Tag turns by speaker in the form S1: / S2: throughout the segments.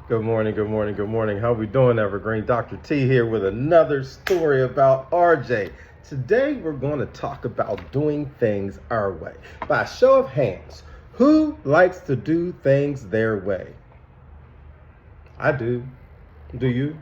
S1: Good morning, good morning, good morning. How we doing, Evergreen? Dr. T here with another story about RJ. Today we're going to talk about doing things our way. By a show of hands, who likes to do things their way? I do. Do you?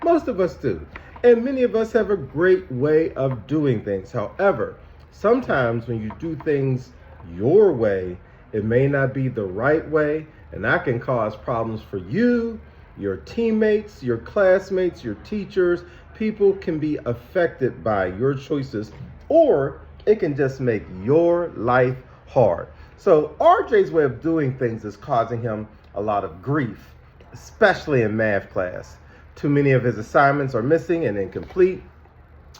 S1: Most of us do. And many of us have a great way of doing things. However, sometimes when you do things your way, it may not be the right way, and that can cause problems for you, your teammates, your classmates, your teachers. People can be affected by your choices, or it can just make your life hard. So RJ's way of doing things is causing him a lot of grief, especially in math class. Too many of his assignments are missing and incomplete.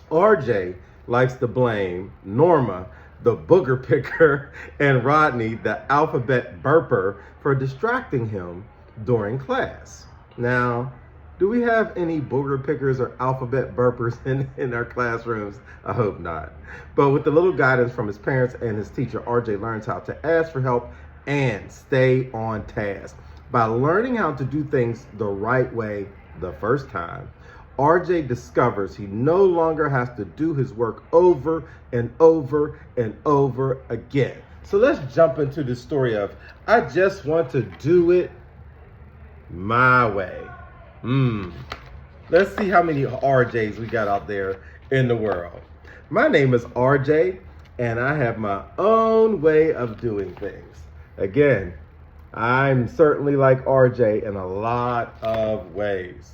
S1: RJ likes to blame Norma, the booger picker, and Rodney, the alphabet burper, for distracting him during class. Now, do we have any booger pickers or alphabet burpers in our classrooms? I hope not. But with the little guidance from his parents and his teacher, RJ learns how to ask for help and stay on task. By learning how to do things the right way the first time, RJ discovers he no longer has to do his work over and over and over again. So let's jump into the story of I just want to do it my way. Let's see how many RJs we got out there in the world. My name is RJ, and I have my own way of doing things. Again, I'm certainly like RJ in a lot of ways.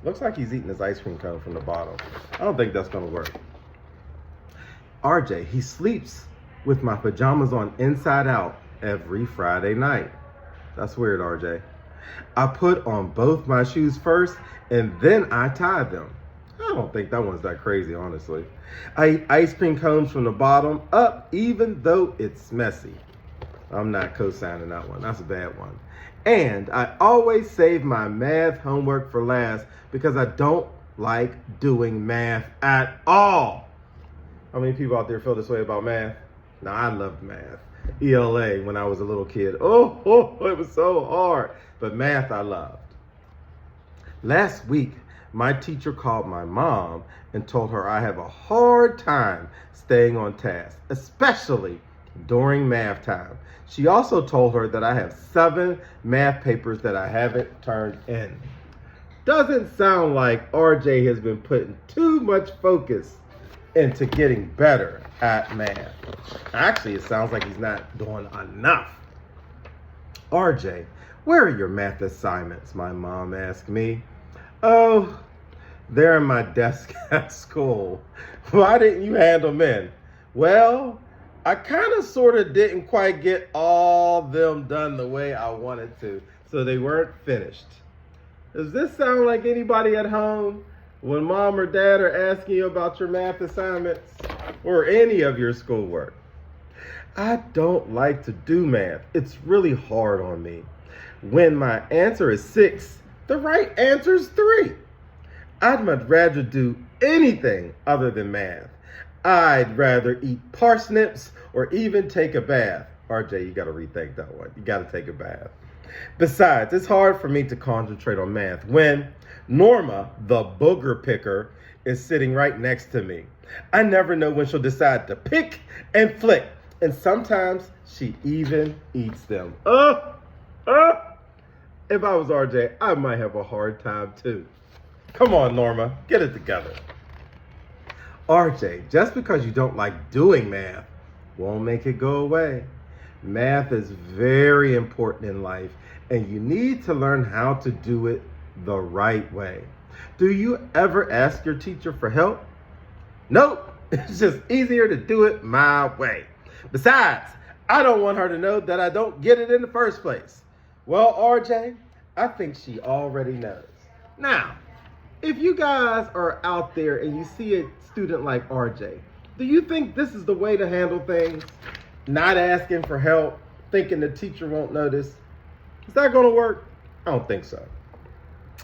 S1: Looks like he's eating his ice cream cone from the bottom. I don't think that's gonna work. RJ, he sleeps with my pajamas on inside out every Friday night. That's weird, RJ. I put on both my shoes first and then I tie them. I don't think that one's that crazy, honestly. I eat ice cream cones from the bottom up even though it's messy. I'm not co-signing that one. That's a bad one. And I always save my math homework for last because I don't like doing math at all. How many people out there feel this way about math? Now, I loved math. ELA when I was a little kid. Oh, it was so hard. But math I loved. Last week, my teacher called my mom and told her I have a hard time staying on task, especially during math time. She also told her that I have 7 math papers that I haven't turned in. Doesn't sound like RJ has been putting too much focus into getting better at math. Actually, it sounds like he's not doing enough. RJ, where are your math assignments? My mom asked me. Oh, they're in my desk at school. Why didn't you hand them in? Well, I kind of sort of didn't quite get all them done the way I wanted to, so they weren't finished. Does this sound like anybody at home when mom or dad are asking you about your math assignments or any of your schoolwork? I don't like to do math. It's really hard on me. When my answer is 6, the right answer is 3. I'd much rather do anything other than math. I'd rather eat parsnips or even take a bath. RJ, you got to rethink that one. You got to take a bath. Besides, it's hard for me to concentrate on math when Norma, the booger picker, is sitting right next to me. I never know when she'll decide to pick and flick, and sometimes she even eats them. If I was RJ, I might have a hard time too. Come on, Norma, get it together. RJ, just because you don't like doing math won't make it go away. Math is very important in life, and you need to learn how to do it the right way. Do you ever ask your teacher for help? Nope, it's just easier to do it my way. Besides, I don't want her to know that I don't get it in the first place. Well, RJ, I think she already knows. Now, if you guys are out there and you see a student like RJ, do you think this is the way to handle things? Not asking for help, thinking the teacher won't notice? Is that going to work? I don't think so.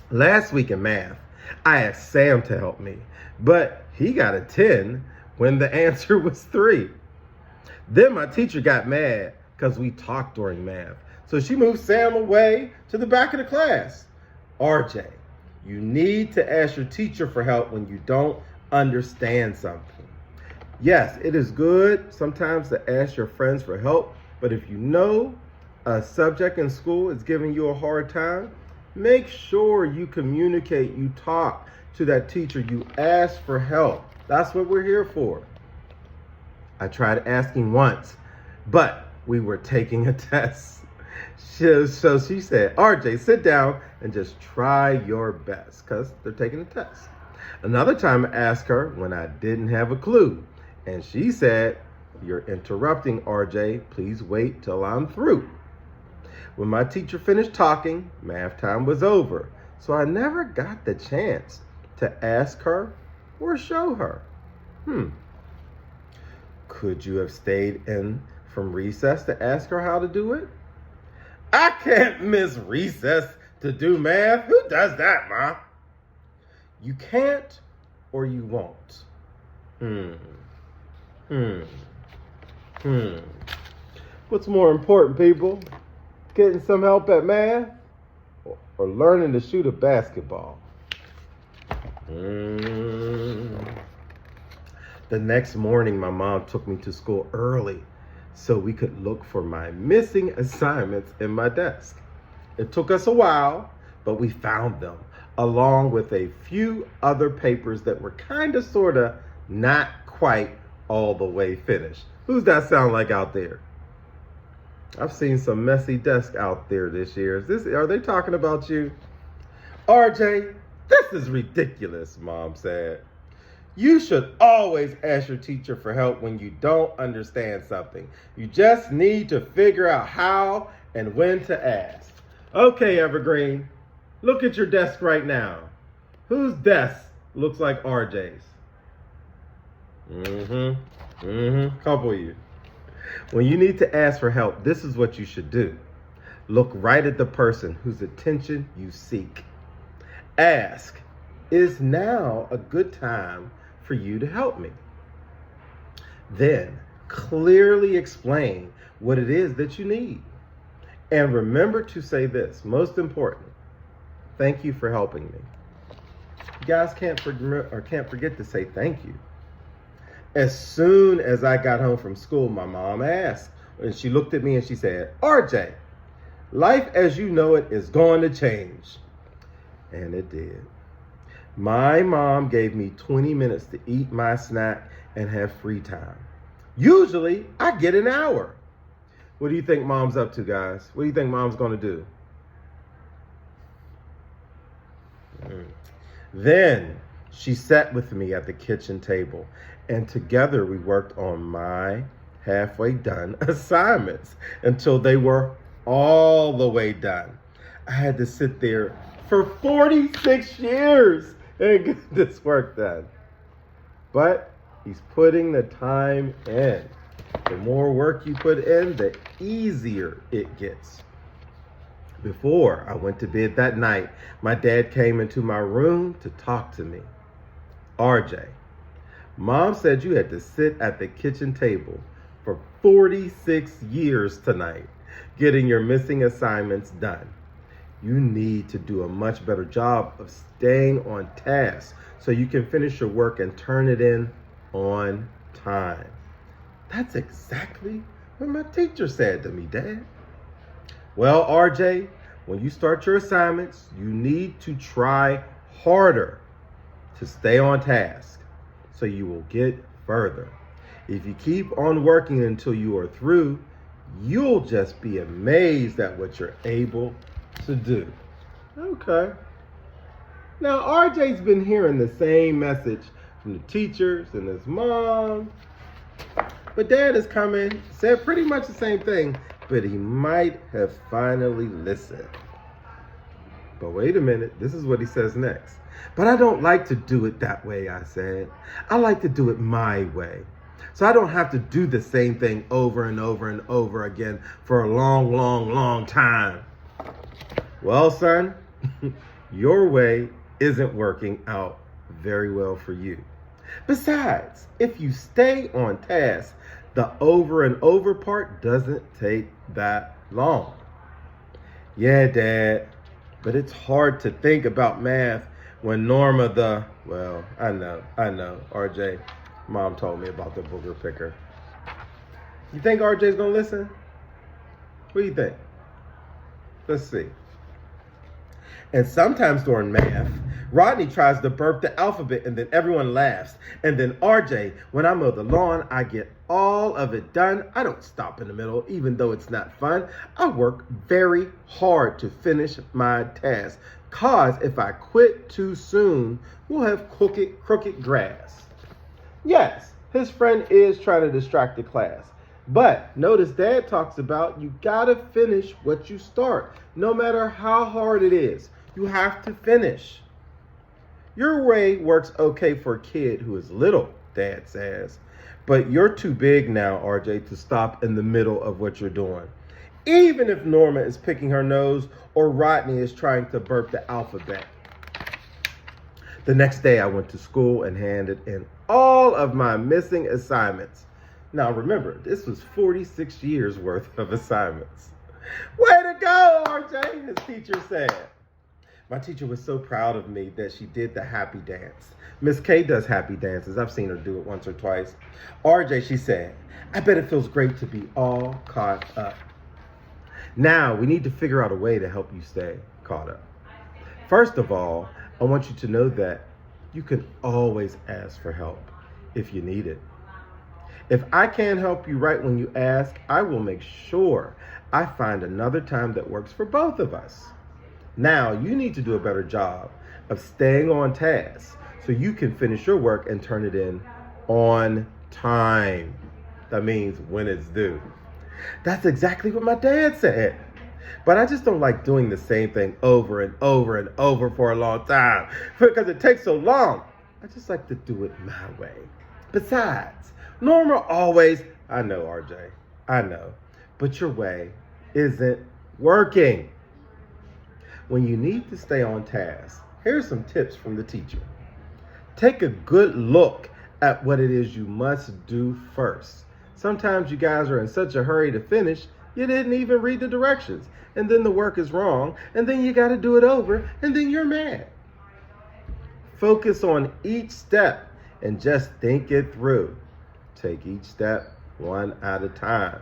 S1: Last week in math, I asked Sam to help me, but he got a 10 when the answer was 3. Then my teacher got mad because we talked during math. So she moved Sam away to the back of the class. RJ, you need to ask your teacher for help when you don't understand something. Yes, it is good sometimes to ask your friends for help, but if you know a subject in school is giving you a hard time, make sure you communicate, you talk to that teacher, you ask for help. That's what we're here for. I tried asking once, but we were taking a test. So she said, RJ, sit down and just try your best, because they're taking a test. Another time I asked her when I didn't have a clue, and she said, you're interrupting, RJ. Please wait till I'm through. When my teacher finished talking, math time was over, so I never got the chance to ask her or show her. Could you have stayed in from recess to ask her how to do it? I can't miss recess to do math. Who does that, Ma? You can't or you won't. What's more important, people? Getting some help at math or learning to shoot a basketball? The next morning, my mom took me to school early so we could look for my missing assignments in my desk. It took us a while, but we found them, along with a few other papers that were kind of, sort of, not quite all the way finished. Who's that sound like out there? I've seen some messy desks out there this year. Are they talking about you? RJ, this is ridiculous, Mom said. You should always ask your teacher for help when you don't understand something. You just need to figure out how and when to ask. Okay, Evergreen, look at your desk right now. Whose desk looks like RJ's? Couple of you. When you need to ask for help, this is what you should do. Look right at the person whose attention you seek. Ask, is now a good time for you to help me? Then clearly explain what it is that you need. And remember to say this, most important, thank you for helping me. You guys can't forget to say thank you. As soon as I got home from school, my mom asked, and she looked at me and she said, RJ, life as you know it is going to change. And it did. My mom gave me 20 minutes to eat my snack and have free time. Usually, I get an hour. What do you think Mom's up to, guys? What do you think Mom's going to do? Then she sat with me at the kitchen table, and together we worked on my halfway done assignments until they were all the way done. I had to sit there for 46 years and get this work done. But he's putting the time in. The more work you put in, the easier it gets. Before I went to bed that night, my dad came into my room to talk to me. RJ, Mom said you had to sit at the kitchen table for 46 years tonight, getting your missing assignments done. You need to do a much better job of staying on task so you can finish your work and turn it in on time. That's exactly what my teacher said to me, Dad. Well, RJ, when you start your assignments, you need to try harder to stay on task so you will get further. If you keep on working until you are through, you'll just be amazed at what you're able to do. Okay. Now, RJ's been hearing the same message from the teachers and his mom. But Dad has come in, said pretty much the same thing, but he might have finally listened. But wait a minute, this is what he says next. But I don't like to do it that way, I said. I like to do it my way. So I don't have to do the same thing over and over and over again for a long, long, long time. Well, son, your way isn't working out very well for you. Besides, if you stay on task, the over and over part doesn't take that long. Yeah, Dad, But it's hard to think about math when Norma I know, RJ. Mom told me about the booger picker. You think RJ's gonna listen? What do you think? Let's see. And sometimes during math, Rodney tries to burp the alphabet and then everyone laughs. And then RJ, when I mow the lawn, I get all of it done. I don't stop in the middle, even though it's not fun. I work very hard to finish my task. Cause if I quit too soon, we'll have crooked grass. Yes, his friend is trying to distract the class. But notice Dad talks about you gotta finish what you start, no matter how hard it is. You have to finish. Your way works okay for a kid who is little, Dad says. But you're too big now, RJ, to stop in the middle of what you're doing. Even if Norma is picking her nose or Rodney is trying to burp the alphabet. The next day I went to school and handed in all of my missing assignments. Now remember, this was 46 years worth of assignments. Way to go, RJ, his teacher said. My teacher was so proud of me that she did the happy dance. Miss K does happy dances. I've seen her do it once or twice. RJ, she said, I bet it feels great to be all caught up. Now, we need to figure out a way to help you stay caught up. First of all, I want you to know that you can always ask for help if you need it. If I can't help you right when you ask, I will make sure I find another time that works for both of us. Now, you need to do a better job of staying on task so you can finish your work and turn it in on time. That means when it's due. That's exactly what my dad said. But I just don't like doing the same thing over and over and over for a long time because it takes so long. I just like to do it my way. Besides, Norma always, I know, RJ, I know, but your way isn't working. When you need to stay on task, here's some tips from the teacher. Take a good look at what it is you must do first. Sometimes you guys are in such a hurry to finish, you didn't even read the directions, and then the work is wrong, and then you got to do it over, and then you're mad. Focus on each step and just think it through. Take each step one at a time.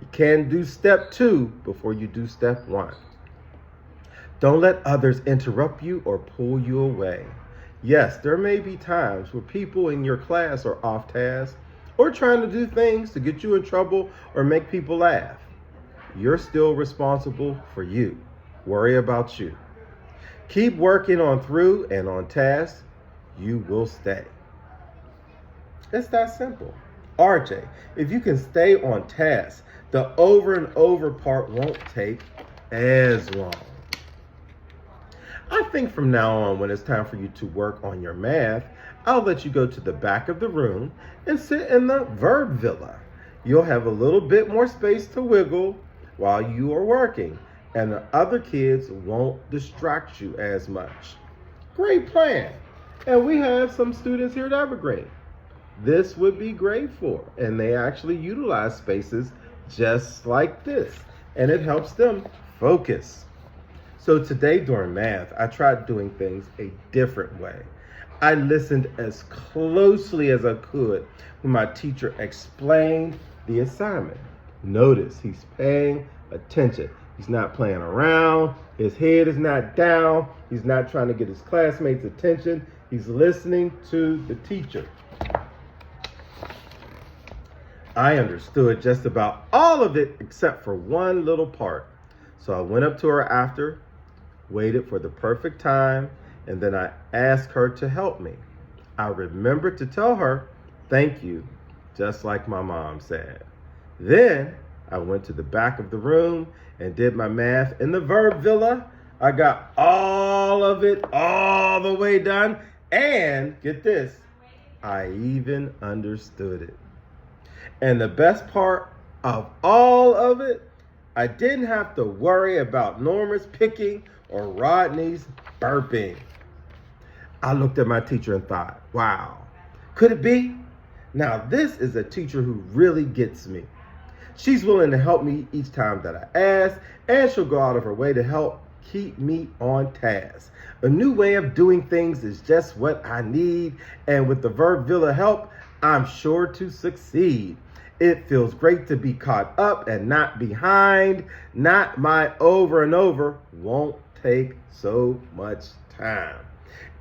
S1: You can't do step 2 before you do step 1. Don't let others interrupt you or pull you away. Yes, there may be times where people in your class are off task or trying to do things to get you in trouble or make people laugh. You're still responsible for you. Worry about you. Keep working on through and on task. You will stay. It's that simple. RJ, if you can stay on task, the over and over part won't take as long. I think from now on, when it's time for you to work on your math, I'll let you go to the back of the room and sit in the verb villa. You'll have a little bit more space to wiggle while you are working, and the other kids won't distract you as much. Great plan. And we have some students here at Evergreen this would be great for, and they actually utilize spaces just like this, and it helps them focus. So today during math, I tried doing things a different way. I listened as closely as I could when my teacher explained the assignment. Notice he's paying attention. He's not playing around. His head is not down. He's not trying to get his classmates' attention. He's listening to the teacher. I understood just about all of it except for one little part. So I went up to her after, waited for the perfect time, and then I asked her to help me. I remembered to tell her, thank you, just like my mom said. Then I went to the back of the room and did my math in the verb villa. I got all of it all the way done. And get this, I even understood it. And the best part of all of it, I didn't have to worry about Norma's picking or Rodney's burping. I looked at my teacher and thought, wow, could it be? Now this is a teacher who really gets me. She's willing to help me each time that I ask, and she'll go out of her way to help keep me on task. A new way of doing things is just what I need, and with the Verbvilla help, I'm sure to succeed. It feels great to be caught up and not behind. Not my over and over won't take so much time.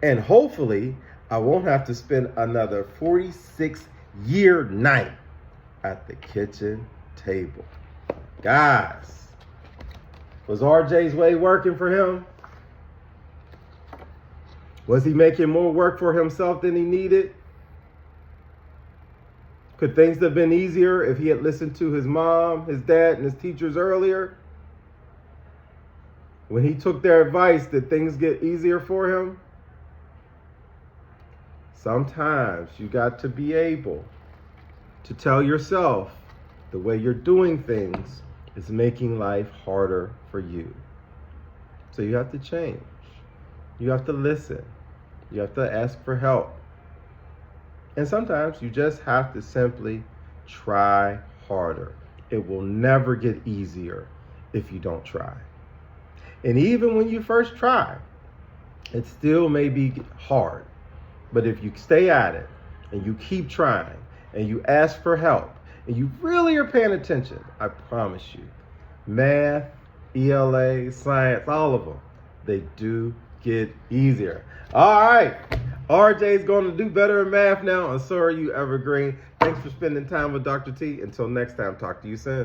S1: And hopefully, I won't have to spend another 46-year night at the kitchen table. Guys, was RJ's way working for him? Was he making more work for himself than he needed? Could things have been easier if he had listened to his mom, his dad, and his teachers earlier? When he took their advice, did things get easier for him? Sometimes you got to be able to tell yourself the way you're doing things is making life harder for you. So you have to change. You have to listen. You have to ask for help. And sometimes you just have to simply try harder. It will never get easier if you don't try. And even when you first try, it still may be hard. But if you stay at it and you keep trying and you ask for help and you really are paying attention, I promise you, math, ELA, science, all of them, they do get easier. All right. RJ's going to do better in math now, and so are you, Evergreen. Thanks for spending time with Dr. T. Until next time, talk to you soon.